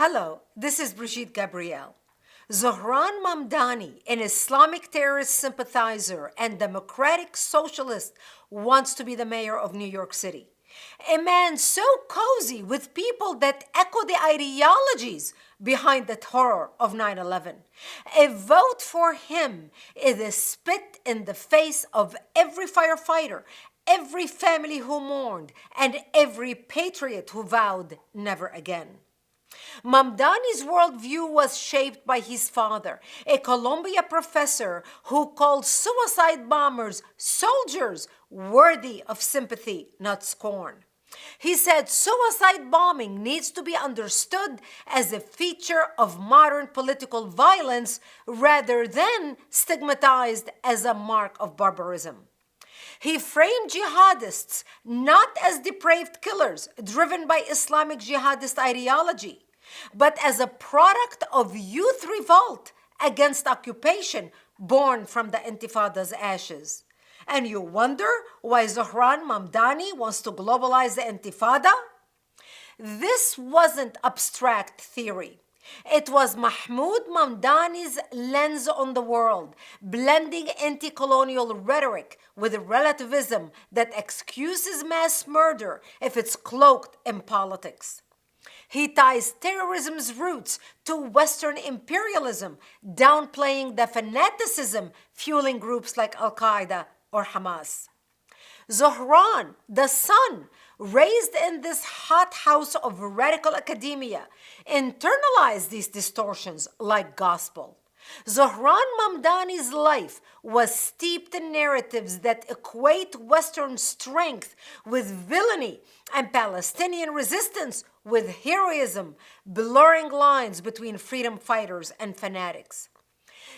Hello, this is Brigitte Gabriel. Zohran Mamdani, an Islamic terrorist sympathizer and democratic socialist, wants to be the mayor of New York City. A man so cozy with people that echo the ideologies behind the horror of 9/11. A vote for him is a spit in the face of every firefighter, every family who mourned, and every patriot who vowed never again. Mamdani's worldview was shaped by his father, a Columbia professor who called suicide bombers soldiers worthy of sympathy, not scorn. He said suicide bombing needs to be understood as a feature of modern political violence rather than stigmatized as a mark of barbarism. He framed jihadists not as depraved killers driven by Islamic jihadist ideology, but as a product of youth revolt against occupation born from the intifada's ashes. And you wonder why Zohran Mamdani wants to globalize the intifada? This wasn't abstract theory. It was Mahmoud Mamdani's lens on the world, blending anti-colonial rhetoric with relativism that excuses mass murder if it's cloaked in politics. He ties terrorism's roots to Western imperialism, downplaying the fanaticism fueling groups like Al-Qaeda or Hamas. Zohran, the son, raised in this hothouse of radical academia, internalized these distortions like gospel. Zohran Mamdani's life was steeped in narratives that equate Western strength with villainy and Palestinian resistance with heroism, blurring lines between freedom fighters and fanatics.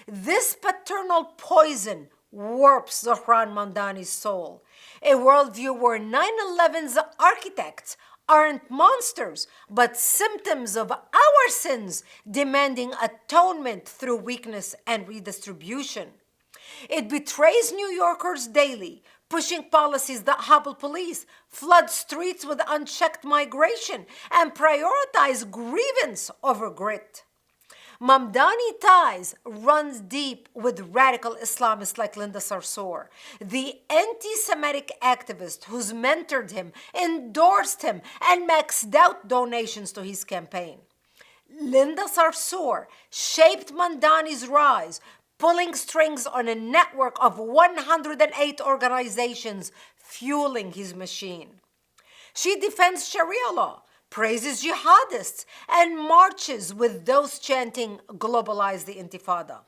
This paternal poison warps Zohran Mamdani's soul, a worldview where 9/11's architects aren't monsters, but symptoms of our sins demanding atonement through weakness and redistribution. It betrays New Yorkers daily, pushing policies that hobble police, flood streets with unchecked migration, and prioritize grievance over grit. Mamdani ties runs deep with radical Islamists like Linda Sarsour, the anti-Semitic activist who's mentored him, endorsed him, and maxed out donations to his campaign. Linda Sarsour shaped Mamdani's rise, pulling strings on a network of 108 organizations fueling his machine. She defends Sharia law, praises jihadists, and marches with those chanting, "Globalize the intifada."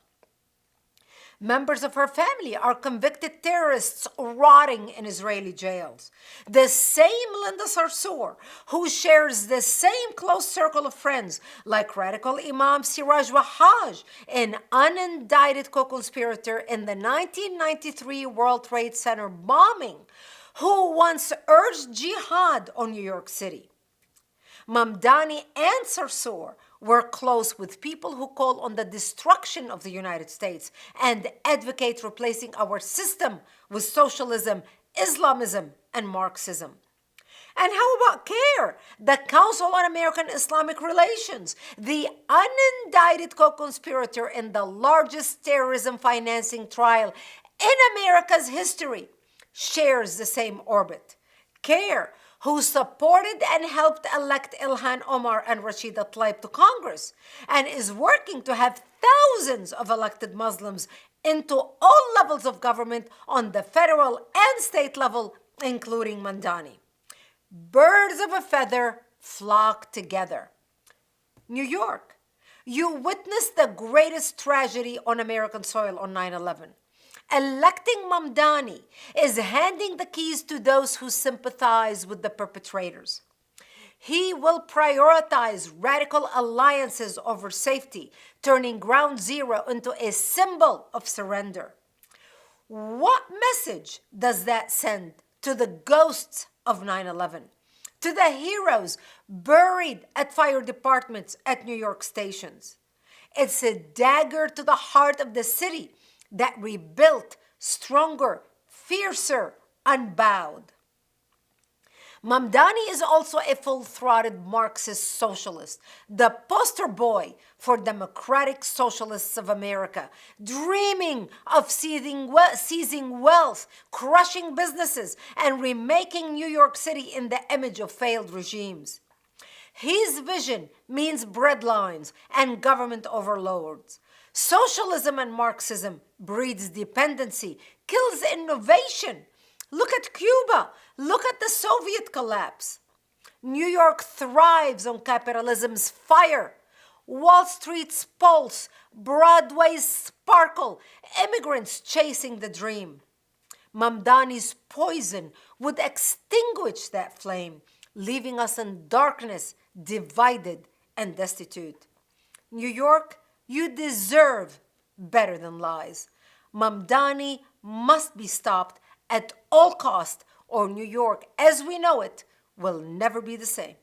Members of her family are convicted terrorists rotting in Israeli jails. The same Linda Sarsour, who shares the same close circle of friends like radical Imam Siraj Wahaj, an unindicted co-conspirator in the 1993 World Trade Center bombing, who once urged jihad on New York City. Mamdani and Sarsour were close with people who call on the destruction of the United States and advocate replacing our system with socialism, Islamism, and Marxism. And how about CARE, the Council on American Islamic Relations, the unindicted co-conspirator in the largest terrorism financing trial in America's history, shares the same orbit. CARE, who supported and helped elect Ilhan Omar and Rashida Tlaib to Congress, and is working to have thousands of elected Muslims into all levels of government on the federal and state level, including Mamdani. Birds of a feather flock together. New York, you witnessed the greatest tragedy on American soil on 9/11. Electing Mamdani is handing the keys to those who sympathize with the perpetrators. He will prioritize radical alliances over safety, turning Ground Zero into a symbol of surrender. What message does that send to the ghosts of 9/11, to the heroes buried at fire departments at New York stations? It's a dagger to the heart of the city that rebuilt stronger, fiercer, unbowed. Mamdani is also a full-throated Marxist-socialist, the poster boy for democratic socialists of America, dreaming of seizing wealth, crushing businesses, and remaking New York City in the image of failed regimes. His vision means breadlines and government overlords. Socialism and Marxism breeds dependency, kills innovation. Look at Cuba. Look at the Soviet collapse. New York thrives on capitalism's fire. Wall Street's pulse, Broadway's sparkle, immigrants chasing the dream. Mamdani's poison would extinguish that flame, leaving us in darkness, divided and destitute. New York, you deserve better than lies. Mamdani must be stopped at all cost, or New York as we know it will never be the same.